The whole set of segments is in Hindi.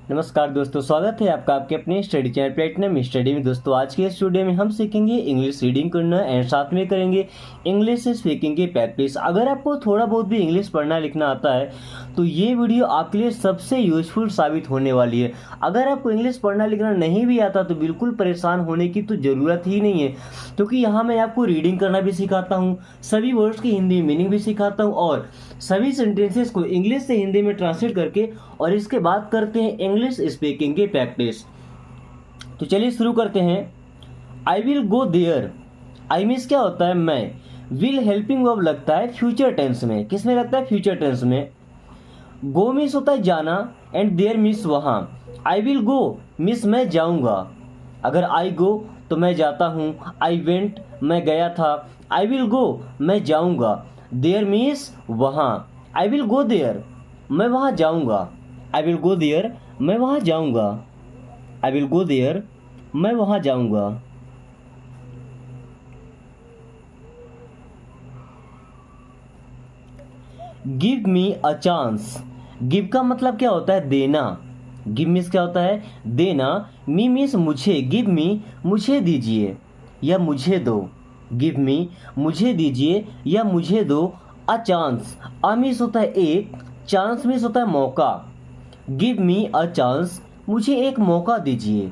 नमस्कार दोस्तों, स्वागत है आपका आपके अपने स्टडी चैनल प्लेटिनम स्टडी में। दोस्तों आज के इस वीडियो में हम सीखेंगे इंग्लिश रीडिंग करना एंड साथ में करेंगे इंग्लिश स्पीकिंग की प्रैक्टिस। अगर आपको थोड़ा बहुत भी इंग्लिश पढ़ना लिखना आता है तो ये वीडियो आपके लिए सबसे यूजफुल साबित होने वाली है। अगर आपको इंग्लिश पढ़ना लिखना नहीं भी आता तो बिल्कुल परेशान होने की तो ज़रूरत ही नहीं है, क्योंकि यहाँ मैं आपको रीडिंग करना भी सिखाता हूँ, सभी वर्ड्स की हिंदी मीनिंग भी सिखाता हूँ और सभी सेंटेंसेस को इंग्लिश से हिंदी में ट्रांसलेट करके और इसके बाद करते हैं इंग्लिश स्पीकिंग की प्रैक्टिस। तो चलिए शुरू करते हैं। I will go there. I means क्या होता है मैं, विल हेल्पिंग वर्ब लगता है फ्यूचर टेंस में। किस में लगता है? फ्यूचर टेंस में। गो मीन्स होता है जाना एंड देयर मीन्स वहाँ। आई विल गो मीन्स मैं जाऊँगा। अगर आई गो तो मैं जाता हूँ, आई वेंट मैं गया था, आई विल गो मैं जाऊँगा, देयर मीन्स वहाँ। आई विल गो देयर मैं वहाँ जाऊँगा, आई विल गो देयर मैं वहाँ जाऊँगा, आई विल गो देयर मैं वहाँ जाऊँगा। Give me a chance. Give का मतलब क्या होता है? देना। गिव मीन्स क्या होता है? देना। मी मीन्स मुझे। गिव मी मुझे दीजिए या मुझे दो। गिव मी मुझे दीजिए या मुझे दो। अ चांस, अ मीन्स होता है एक, चांस मीन्स होता है मौका। गिव मी अ चांस मुझे एक मौका दीजिए।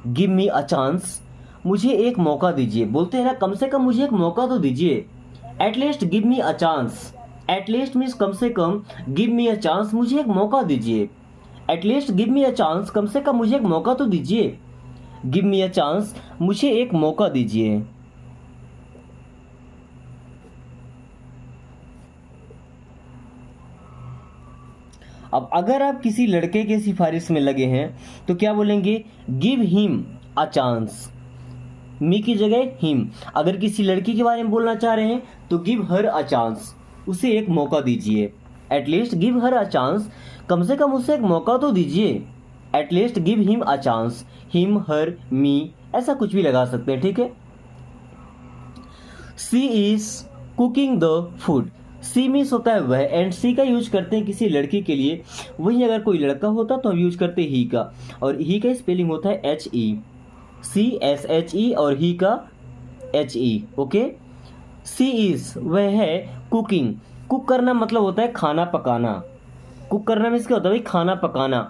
गिव मी अ चांस मुझे एक मौका दीजिए। बोलते हैं ना, कम से कम मुझे एक मौका तो दीजिए। At least give me a chance. At least means कम से कम, गिव मी अ चांस मुझे एक मौका दीजिए। At least give me a chance, कम से कम मुझे एक मौका तो दीजिए। गिव मी अ चांस मुझे एक मौका दीजिए। अब अगर आप किसी लड़के के सिफारिश में लगे हैं तो क्या बोलेंगे? Give him a chance. Me की जगह हिम। अगर किसी लड़की के बारे में बोलना चाह रहे हैं तो गिव हर अ चांस, उसे एक मौका दीजिए। At least give her a chance, कम से कम उसे एक मौका तो दीजिए। At least give him a chance. Him, her, me, ऐसा कुछ भी लगा सकते हैं, ठीक है। She is cooking the food. She means होता है वह एंड सी का यूज करते हैं किसी लड़की के लिए। वहीं अगर कोई लड़का होता तो हम यूज करते ही का, और ही का स्पेलिंग होता है HE। CSHE और ही का HE। ओके। सी इज वह है, कुकिंग, कुक करना मतलब होता है खाना पकाना। कुक करना मीन्स क्या होता है भाई? खाना पकाना।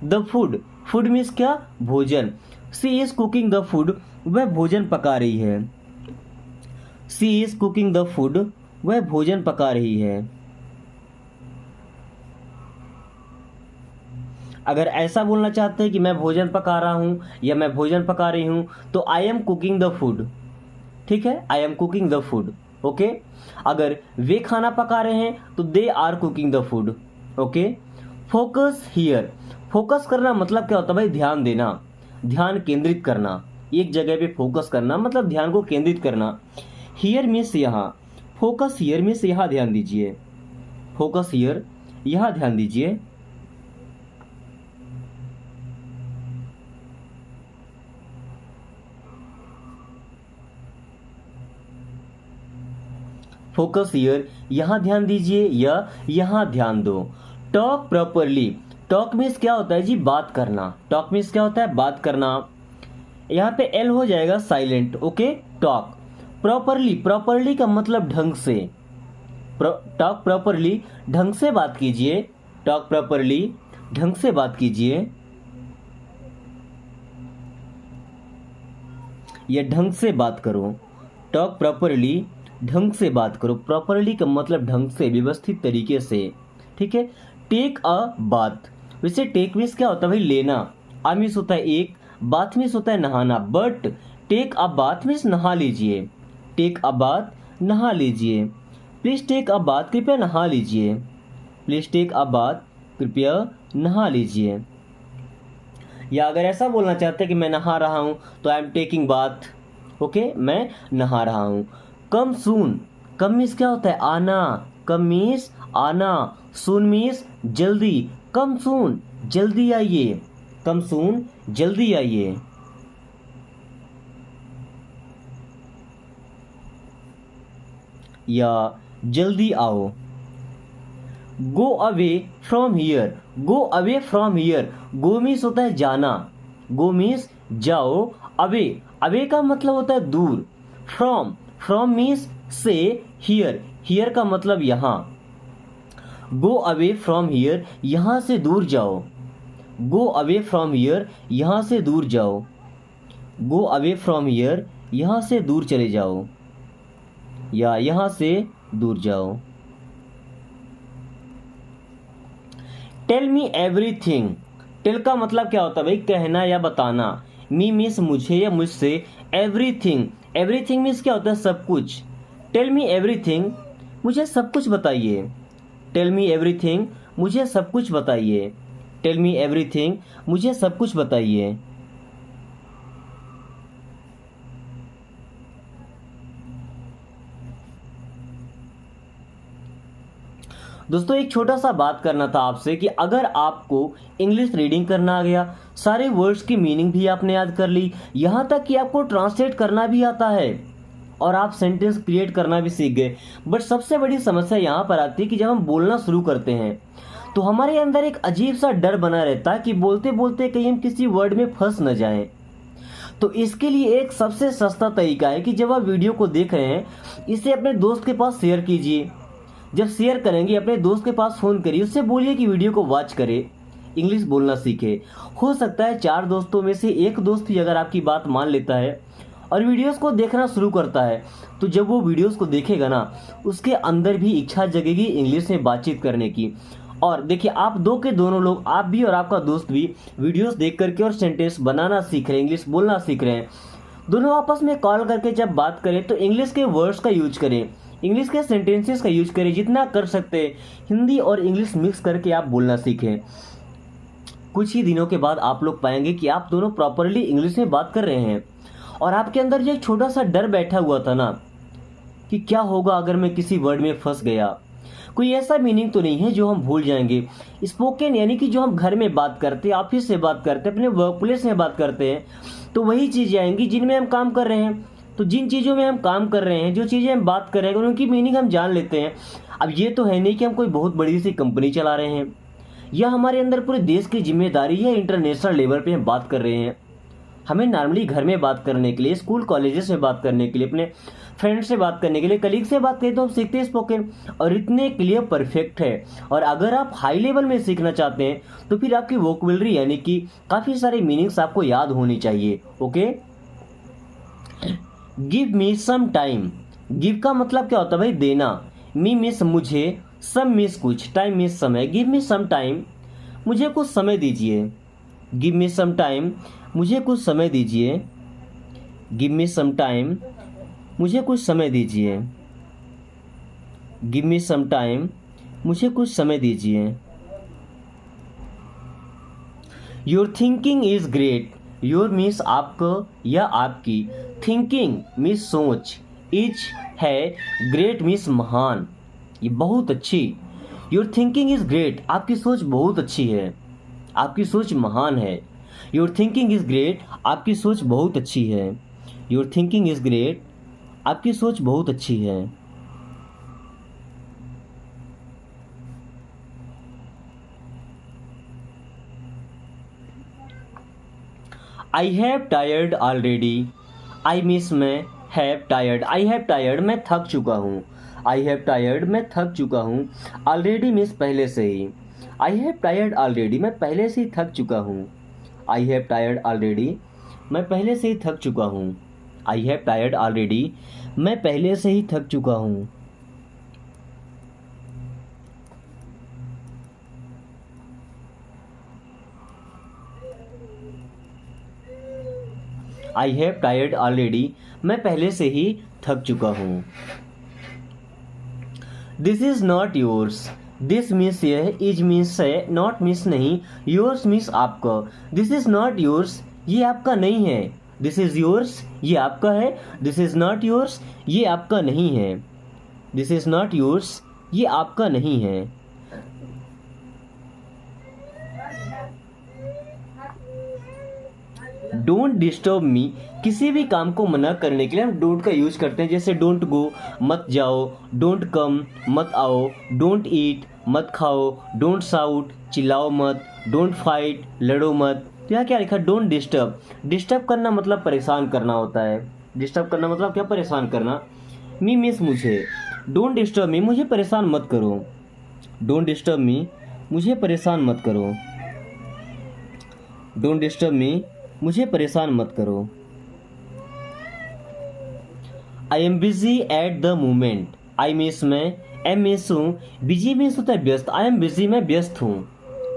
द फूड, फूड मीन्स क्या? भोजन। सी इज कुकिंग द फूड, वह भोजन पका रही है। She is cooking the food, वह भोजन पका रही है। अगर ऐसा बोलना चाहते हैं कि मैं भोजन पका रहा हूं या मैं भोजन पका रही हूं तो I am cooking the food. ठीक है, I am cooking the food. Okay. अगर वे खाना पका रहे हैं तो they are cooking the food. Okay. Focus here. Focus करना मतलब क्या होता है भाई? ध्यान देना, ध्यान केंद्रित करना। एक जगह पे फोकस करना मतलब ध्यान को केंद्रित करना। हियर मीन्स यहाँ। फोकस हियर मीन्स यहाँ ध्यान दीजिए। फोकस हियर, यहाँ ध्यान दीजिए। फोकस हियर, यहाँ ध्यान दीजिए या यहाँ ध्यान दो। Talk properly. टॉक मीन्स क्या होता है जी? बात करना। टॉक मीन्स क्या होता है? बात करना। यहाँ पे एल हो जाएगा silent. Okay. Talk properly, properly का मतलब ढंग से। टॉक प्रॉपरली, ढंग से बात कीजिए। टॉक प्रॉपरली, ढंग से बात कीजिए या ढंग से बात करो। टॉक प्रॉपरली, ढंग से बात करो। प्रॉपरली का मतलब ढंग से, व्यवस्थित तरीके से। ठीक है। टेक अ बात। वैसे टेक मीन्स क्या होता है भाई? लेना। आ मीन्स होता है एक, बाथ मीन्स होता है नहाना। But take a bath means नहा लीजिए। टेक अ बात, नहा लीजिए। प्लीज टेक अ बात, कृपया नहा लीजिए। प्लीज टेक अ बात, कृपया नहा लीजिए। या अगर ऐसा बोलना चाहते हैं कि मैं नहा रहा हूं तो I am taking bath. Okay, मैं नहा रहा हूं। कम सून। कम मीन्स क्या होता है? आना। कम मीन्स आना। सून मीन्स जल्दी। कम सून, जल्दी आइए। कम सून, जल्दी आइए। या जल्दी आओ। Go away from here, go away from here, go means होता है जाना, गो मीन्स जाओ, अवे, अवे का मतलब होता है दूर, फ्रॉम, फ्रॉम मीन्स से, हियर, हियर का मतलब यहाँ, गो अवे फ्रॉम हियर, यहाँ से दूर जाओ, गो अवे फ्रॉम हियर, यहाँ से दूर जाओ, गो अवे फ्रॉम हियर, यहाँ से दूर चले जाओ, या यहाँ से दूर जाओ। टेल मी एवरीथिंग, टेल का मतलब क्या होता है भाई, कहना या बताना, मी मीन्स मुझे या मुझसे, एवरीथिंग, एवरीथिंग मीन्स क्या होता है, सब कुछ, टेल मी एवरीथिंग, मुझे सब कुछ बताइए, टेल मी एवरीथिंग, मुझे सब कुछ बताइए, टेल मी एवरीथिंग, मुझे सब कुछ बताइए। दोस्तों एक छोटा सा बात करना था आपसे कि अगर आपको इंग्लिश रीडिंग करना आ गया, सारे वर्ड्स की मीनिंग भी आपने याद कर ली, यहाँ तक कि आपको ट्रांसलेट करना भी आता है और आप सेंटेंस क्रिएट करना भी सीख गए, बट सबसे बड़ी समस्या यहाँ पर आती है कि जब हम बोलना शुरू करते हैं तो हमारे अंदर एक अजीब सा डर बना रहता है कि बोलते बोलते कहीं हम किसी वर्ड में फंस न जाएं। तो इसके लिए एक सबसे सस्ता तरीका है कि जब आप वीडियो को देख रहे हैं इसे अपने दोस्त के पास शेयर कीजिए। जब शेयर करेंगे अपने दोस्त के पास फ़ोन करिए, उससे बोलिए कि वीडियो को वॉच करे, इंग्लिश बोलना सीखे। हो सकता है 4 दोस्तों में से एक दोस्त ही अगर आपकी बात मान लेता है और वीडियोस को देखना शुरू करता है, तो जब वो वीडियोस को देखेगा ना, उसके अंदर भी इच्छा जगेगी इंग्लिश में बातचीत करने की। और देखिए आप दो के दोनों लोग, आप भी और आपका दोस्त भी वीडियोस देख करके और सेंटेंस बनाना सीख रहे हैं, इंग्लिश बोलना सीख रहे हैं। दोनों आपस में कॉल करके जब बात करें तो इंग्लिश के वर्ड्स का यूज करें, इंग्लिश के सेंटेंसेस का यूज करें, जितना कर सकते हैं हिंदी और इंग्लिश मिक्स करके आप बोलना सीखें। कुछ ही दिनों के बाद आप लोग पाएंगे कि आप दोनों प्रॉपरली इंग्लिश में बात कर रहे हैं और आपके अंदर जो एक छोटा सा डर बैठा हुआ था ना कि क्या होगा अगर मैं किसी वर्ड में फंस गया, कोई ऐसा मीनिंग तो नहीं है जो हम भूल जाएंगे। स्पोकन यानी कि जो हम घर में बात करते हैं, ऑफिस से बात करते हैं, अपने वर्क प्लेस में बात करते हैं, तो वही चीज़ें आएंगी जिनमें हम काम कर रहे हैं। तो जिन चीज़ों में हम काम कर रहे हैं, जो चीज़ें हम बात कर रहे हैं, उनकी मीनिंग हम जान लेते हैं। अब ये तो है नहीं कि हम कोई बहुत बड़ी सी कंपनी चला रहे हैं या हमारे अंदर पूरे देश की जिम्मेदारी है, इंटरनेशनल लेवल पे हम बात कर रहे हैं। हमें नॉर्मली घर में बात करने के लिए, स्कूल कॉलेजेस में बात करने के लिए, अपने फ्रेंड से बात करने के लिए, कलीग से बात करें तो हम सीखते हैं स्पोकन, और इतने के लिए परफेक्ट है। और अगर आप हाई लेवल में सीखना चाहते हैं तो फिर आपकी वोकैबुलरी यानी कि काफ़ी सारे मीनिंग्स आपको याद होनी चाहिए। Okay, give me some time, give का मतलब क्या होता है भाई, देना, मी मीन्स मुझे, सम मीन्स कुछ, टाइम मीन्स समय। गिव मी सम टाइम, मुझे कुछ समय दीजिए। गिव मी सम टाइम, मुझे कुछ समय दीजिए। गिव मी सम टाइम, मुझे कुछ समय दीजिए। गिव मी सम टाइम, मुझे कुछ समय दीजिए। Your thinking is great, your means आपका या आपकी, थिंकिंग मीन्स सोच, इज है, ग्रेट मीन्स महान, ये बहुत अच्छी। योर थिंकिंग इज ग्रेट, आपकी सोच बहुत अच्छी है, आपकी सोच महान है। योर थिंकिंग इज ग्रेट, आपकी सोच बहुत अच्छी है। योर थिंकिंग इज ग्रेट, आपकी सोच बहुत अच्छी है। I have tired already, I means मैं, have tired, I have tired मैं थक चुका हूँ, आई हैव टायर्ड मैं थक चुका हूँ। ऑलरेडी मीन्स पहले से ही, आई हैव टायर्ड ऑलरेडी मैं पहले से ही थक चुका हूँ। आई हैव टायर्ड ऑलरेडी मैं पहले से ही थक चुका हूँ। आई हैव टायर्ड ऑलरेडी मैं पहले से ही थक चुका हूँ। आई हैव टायर्ड ऑलरेडी मैं पहले से ही थक चुका हूँ। This is not yours, this means यह, इज मीन्स है, नॉट मीन्स नहीं, योर्स मीन्स आपका। दिस इज नॉट योर्स, ये आपका नहीं है। दिस इज योर्स, ये आपका है। दिस इज नॉट योर्स, ये आपका नहीं है। दिस इज नॉट योर्स, ये आपका नहीं है। डोंट डिस्टर्ब मी, किसी भी काम को मना करने के लिए हम डोंट का यूज करते हैं, जैसे डोंट गो, मत जाओ, डोंट कम, मत आओ, डोंट ईट, मत खाओ, डोंट शाउट, चिल्लाओ मत, डोंट फाइट, लड़ो मत। तो यहाँ क्या लिखा, डोंट डिस्टर्ब। डिस्टर्ब करना मतलब परेशान करना होता है। डिस्टर्ब करना मतलब क्या, परेशान करना। मी मीन्स मुझे, डोंट डिस्टर्ब मी, मुझे परेशान मत करो। डोंट डिस्टर्ब मी, मुझे परेशान मत करो। डोंट डिस्टर्ब मी, मुझे परेशान मत करो। I am busy at the moment. I means मैं, एम मीन्स हूँ, बिजी मीन्स होता है व्यस्त। आई एम बिजी, मैं व्यस्त हूँ।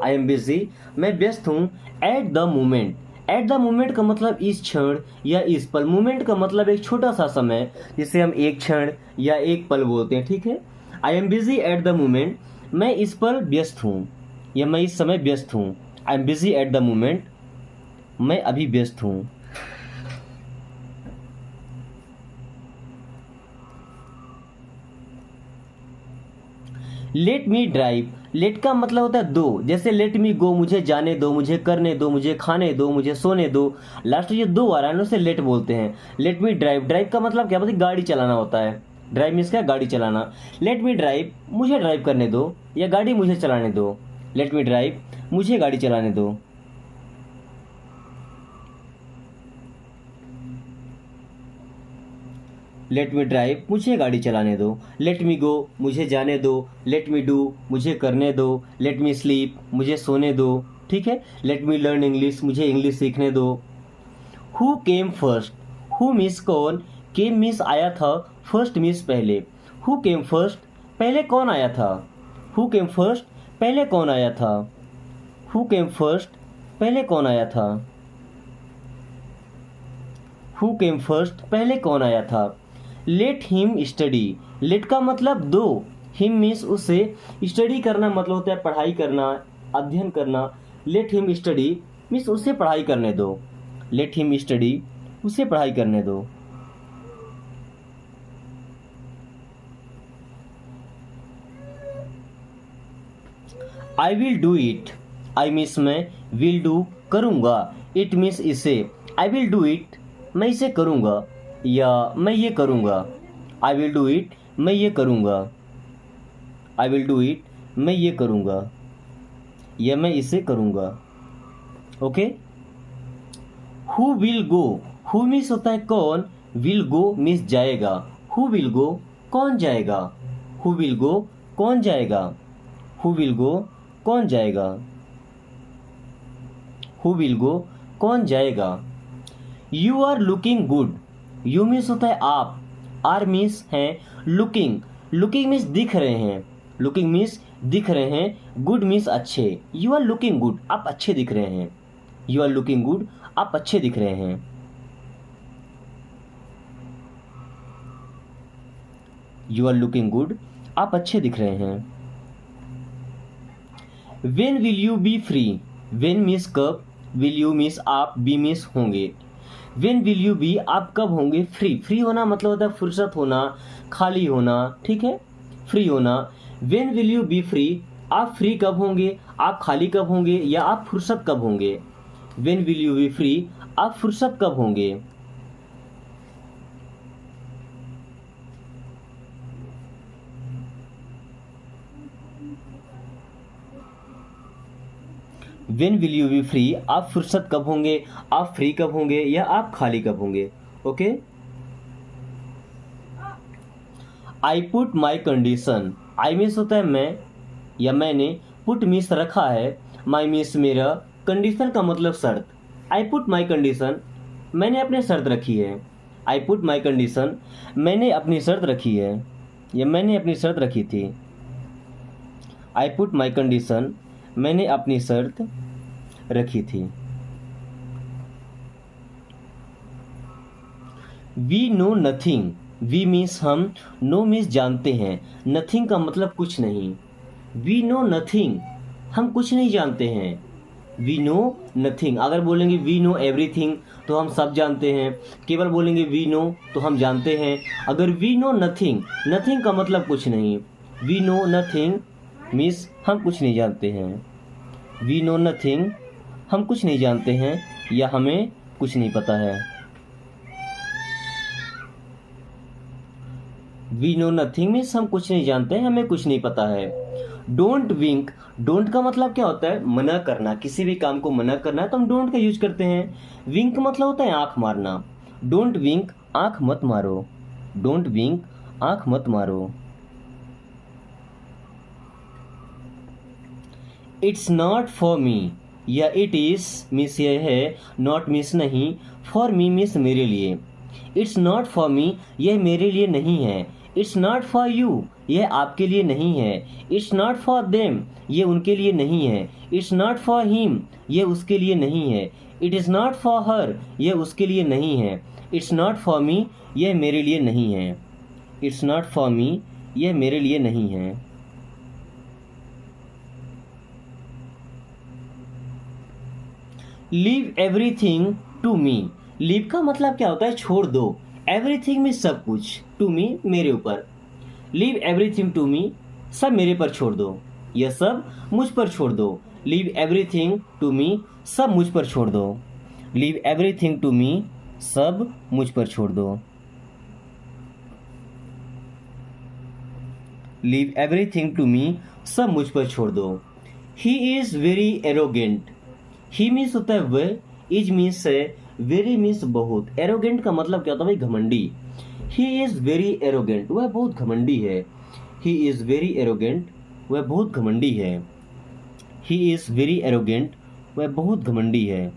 आई एम बिजी, मैं व्यस्त हूँ। At the moment, at the moment का मतलब इस क्षण या इस पल। मोमेंट का मतलब एक छोटा सा समय, जिसे हम एक क्षण या एक पल बोलते हैं, ठीक है। I am busy at the moment, मैं इस पल व्यस्त हूँ या मैं इस समय व्यस्त हूँ। I am busy at the moment, मैं अभी व्यस्त हूँ। लेट मी ड्राइव, लेट का मतलब होता है दो। जैसे लेट मी गो, मुझे जाने दो, मुझे करने दो, मुझे खाने दो, मुझे सोने दो। लास्ट में जो दो आ रहा है ना, उसे लेट बोलते हैं। लेट मी ड्राइव, ड्राइव का मतलब क्या, मतलब गाड़ी चलाना होता है। ड्राइव मीन्स क्या, गाड़ी चलाना। लेट मी ड्राइव, मुझे ड्राइव करने दो या गाड़ी मुझे चलाने दो। लेट मी ड्राइव, मुझे गाड़ी चलाने दो। लेट मी ड्राइव, मुझे गाड़ी चलाने दो। लेट मी गो, मुझे जाने दो। लेट मी डू, मुझे करने दो। लेट मी स्लीप, मुझे सोने दो। ठीक है। लेट मी लर्न इंग्लिश, मुझे इंग्लिश सीखने दो। Who came first, who means कौन, केम मीन्स आया था, फर्स्ट मीन्स पहले। हु केम फर्स्ट, पहले कौन आया था। हु केम फर्स्ट, पहले कौन आया था। हु केम फर्स्ट, पहले कौन आया था। हु केम फर्स्ट, पहले कौन आया था। लेट हिम स्टडी, लेट का मतलब दो, हिम मीन्स उसे, स्टडी करना मतलब होता है पढ़ाई करना, अध्ययन करना। लेट हिम स्टडी मीन्स उसे पढ़ाई करने दो। लेट हिम स्टडी, उसे पढ़ाई करने दो। I will do it, I means मैं, विल डू करूँगा, इट मीन्स इसे। आई विल डू इट, मैं इसे करूँगा या मैं ये करूँगा। आई विल डू इट, मैं ये करूँगा। आई विल डू इट, मैं ये करूँगा या मैं इसे करूँगा। Okay. Who will go, who means होता है कौन, विल गो मीन्स जाएगा। हु विल गो, कौन जाएगा। हु विल गो, कौन जाएगा। हु विल गो, कौन जाएगा। हु विल गो, कौन जाएगा। You are looking good, you means होता है आप, आर मीन्स हैं, लुकिंग, लुकिंग मीन्स दिख रहे हैं। लुकिंग मीन्स दिख रहे हैं, गुड मीन्स अच्छे। यू आर लुकिंग गुड, आप अच्छे दिख रहे हैं। यू आर लुकिंग गुड, आप अच्छे दिख रहे हैं। यू आर लुकिंग गुड, आप अच्छे दिख रहे हैं। When will you B free, when means कब, विल यू मीन्स आप, बी मीन्स होंगे। वेन विल यू बी, आप कब होंगे फ्री। फ्री होना मतलब होता है फुर्सत होना, खाली होना, ठीक है, फ्री होना। When will you B free, आप फ्री कब होंगे, आप खाली कब होंगे या आप फुर्सत कब होंगे। When will you B free, आप फुर्सत कब होंगे। When will you B free, आप फुर्सत कब होंगे, आप फ्री कब होंगे या आप खाली कब होंगे। Okay. I put my condition, I means होता है मैं या मैंने, पुट मीन्स रखा है, माई मीन्स मेरा, कंडीशन का मतलब शर्त। आई पुट माई कंडीशन, मैंने अपनी शर्त रखी है। आई पुट माई कंडीशन, मैंने अपनी शर्त रखी है या मैंने अपनी शर्त रखी थी। आई पुट माई कंडीशन, मैंने अपनी शर्त रखी थी। We know nothing, we means हम, नो मीन्स जानते हैं, नथिंग का मतलब कुछ नहीं। वी नो नथिंग, हम कुछ नहीं जानते हैं। वी नो नथिंग, अगर बोलेंगे वी नो एवरीथिंग तो हम सब जानते हैं। केवल बोलेंगे वी नो तो हम जानते हैं। अगर वी नो नथिंग, नथिंग का मतलब कुछ नहीं, वी नो नथिंग मीन्स हम कुछ नहीं जानते हैं। वी नो नथिंग, हम कुछ नहीं जानते हैं या हमें कुछ नहीं पता है। वी नो नथिंग मीन्स हम कुछ नहीं जानते हैं, हमें कुछ नहीं पता है। डोंट विंक, डोंट का मतलब क्या होता है? मना करना, किसी भी काम को मना करना है तो हम डोंट का यूज करते हैं। विंक मतलब होता है आंख मारना। डोंट विंक, आंख मत मारो। डोंट विंक, आंख मत मारो। इट्स नॉट फॉर मी, या इट इज मिस ये है, नॉट मिस नहीं, फॉर मी मिस मेरे लिए। इट्स नॉट फॉर मी, यह मेरे लिए नहीं है। इट्स नॉट फॉर यू, यह आपके लिए नहीं है। इट्स नॉट फॉर देम, ये उनके लिए नहीं है। इट्स नॉट फॉर हिम, ये उसके लिए नहीं है। It is not for her, ये उसके लिए नहीं है। इट्स नॉट फॉर मी, यह मेरे लिए नहीं है। इट्स नॉट फॉर मी, यह मेरे लिए नहीं है। Leave everything to me, leave का मतलब क्या होता है? छोड़ दो। एवरीथिंग में सब कुछ, टू मी मेरे ऊपर। लीव एवरीथिंग टू मी, सब मेरे पर छोड़ दो, यह सब मुझ पर छोड़ दो। लीव एवरीथिंग टू मी, सब मुझ पर छोड़ दो। लीव एवरीथिंग टू मी, सब मुझ पर छोड़ दो। लीव एवरीथिंग टू मी, सब मुझ पर छोड़ दो। He is very arrogant, he means होता है वह, इज मीन्स है, वेरी मीन्स बहुत। एरोगेंट का मतलब क्या होता है भाई? घमंडी। ही इज वेरी एरोगेंट, वह बहुत घमंडी है। ही इज वेरी एरोगेंट, वह बहुत घमंडी है। ही इज वेरी एरोगेंट, वह बहुत घमंडी है।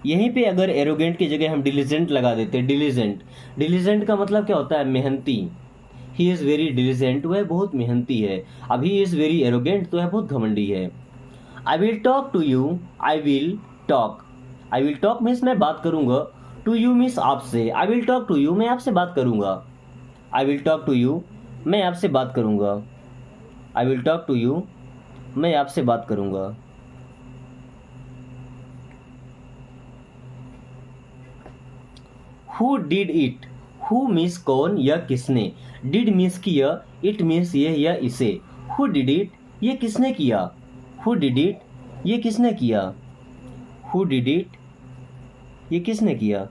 यहीं पे अगर एरोगेंट की जगह हम डिलीजेंट लगा देते, डिलीजेंट, डिलीजेंट का मतलब क्या होता है? मेहनती। ही इज़ वेरी डिलीजेंट, वह बहुत मेहनती है। अब ही इज़ वेरी एरोगेंट, तो वह बहुत घमंडी है। I will talk to you, I will talk, I will talk means मैं बात करूंगा, टू यू मीन्स आपसे। I will talk to you, मैं आपसे बात करूंगा। I will talk to you, मैं आपसे बात करूंगा। I will talk to you, मैं आपसे बात करूंगा। Who did it, who means कौन या किसने। डिड मीन्स किया, इट मीन्स ये या इसे। हु डिड इट, ये किसने किया। हु डिड इट, ये किसने किया। हु डिड इट, ये किसने किया।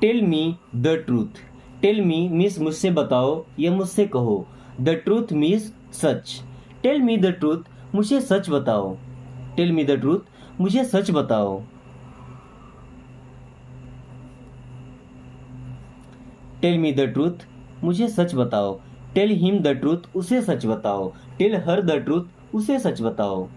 Tell me the truth, tell me means मुझसे बताओ या मुझसे कहो। द ट्रूथ मीन्स सच। टेल मी द ट्रूथ, मुझे सच बताओ। टेल मी द ट्रूथ, मुझे सच बताओ। टेल मी द ट्रूथ, मुझे सच बताओ। टेल हिम द ट्रूथ, उसे सच बताओ। टेल हर द ट्रूथ, उसे सच बताओ।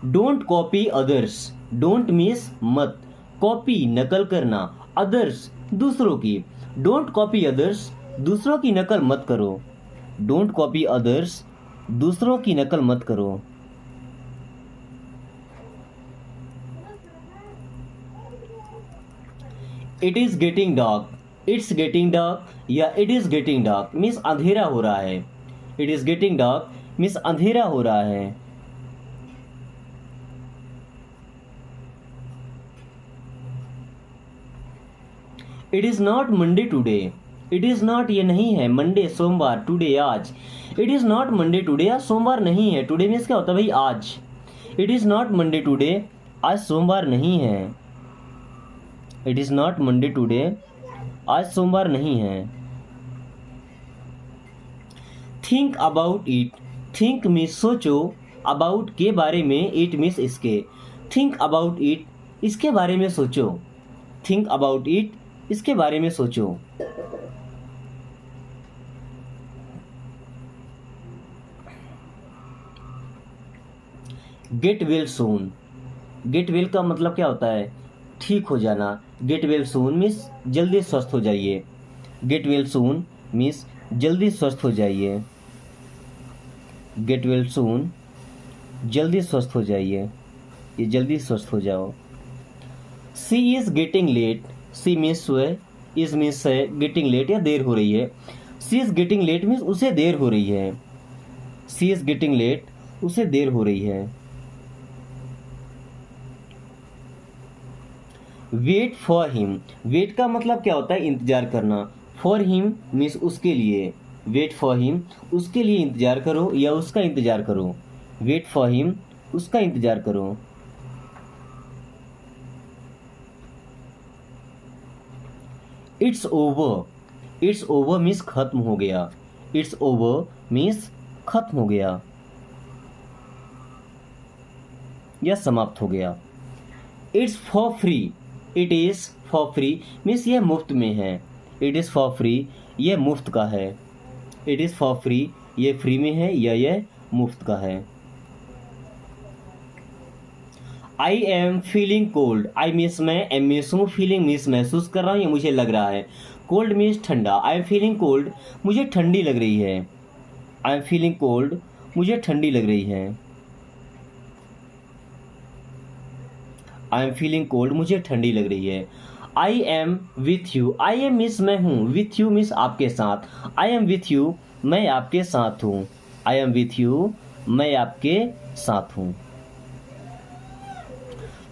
Don't copy others, don't means मत, कॉपी नकल करना, अदर्स दूसरों की। डोंट कॉपी अदर्स, दूसरों की नकल मत करो। डोंट कॉपी अदर्स, दूसरों की नकल मत करो। It is getting dark, it's getting dark या it is getting dark means अंधेरा हो रहा है। It is getting dark means अंधेरा हो रहा है। It is not Monday today, it is not ये नहीं है, मंडे सोमवार, टुडे आज। It is not Monday today, आज सोमवार नहीं है। टुडे मीन्स क्या होता है भाई? आज। It is not Monday today, आज सोमवार नहीं है। It is not Monday today, आज सोमवार नहीं है। Think about it, think means सोचो, अबाउट के बारे में, इट मीन्स इसके। थिंक अबाउट इट, इसके बारे में सोचो। थिंक अबाउट इट, इसके बारे में सोचो। Get well soon, get well का मतलब क्या होता है? ठीक हो जाना। गेट वेल सून मीन्स जल्दी स्वस्थ हो जाइए। गेट वेल सून मीन्स जल्दी स्वस्थ हो जाइए। गेट वेल सून, जल्दी स्वस्थ हो जाइए, ये जल्दी स्वस्थ हो जाओ। She is getting late, she means वह, इज मीन्स है गेटिंग लेट या देर हो रही है। She is getting late means उसे देर हो रही है। सी इज गेटिंग लेट, उसे देर हो रही है। वेट फॉर हिम, वेट का मतलब क्या होता है? इंतजार करना। फॉर हिम मीन्स उसके लिए। वेट फॉर हिम, उसके लिए इंतजार करो या उसका इंतजार करो। वेट फॉर हिम, उसका इंतजार करो। It's over, it's over means खत्म हो गया, इट्स ओवर मीन्स खत्म हो गया या समाप्त हो गया। It's for free, it is for free means यह मुफ्त में है, इट इज़ फॉर फ्री यह मुफ्त का है, इट इज़ फॉर फ्री यह फ्री में है या यह मुफ्त का है। I am feeling cold, I means मैं, एम मीन्स हूँ, फीलिंग मीन्स महसूस कर रहा हूँ या मुझे लग रहा है, कोल्ड मीन्स ठंडा। आई एम फीलिंग कोल्ड मुझे ठंडी लग रही है, आई एम फीलिंग कोल्ड मुझे ठंडी लग रही है, आई एम फीलिंग कोल्ड मुझे ठंडी लग रही है। I am with you, I am means मैं हूँ, विथ यू मीन्स आपके साथ, आई एम विथ यू मैं आपके साथ हूँ, आई एम विथ यू मैं आपके साथ हूँ।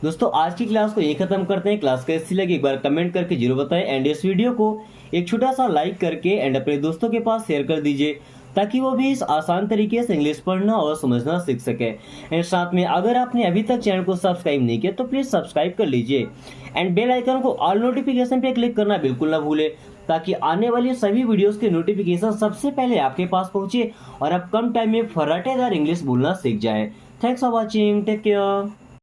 दोस्तों आज की क्लास को यही खत्म करते हैं। क्लास कैसी लगी एक बार कमेंट करके जरूर बताएं एंड इस वीडियो को एक छोटा सा लाइक करके एंड अपने दोस्तों के पास शेयर कर दीजिए ताकि वो भी इस आसान तरीके से इंग्लिश पढ़ना और समझना सीख सके। एंड साथ में अगर आपने अभी तक चैनल को सब्सक्राइब नहीं किया तो प्लीज सब्सक्राइब कर लीजिए एंड बेल आइकन को ऑल नोटिफिकेशन पे क्लिक करना बिल्कुल ना भूले ताकि आने वाली सभी वीडियोस के नोटिफिकेशन सबसे पहले आपके पास पहुंचे और आप कम टाइम में फर्राटेदार इंग्लिश बोलना सीख जाए। Thanks for watching, take care.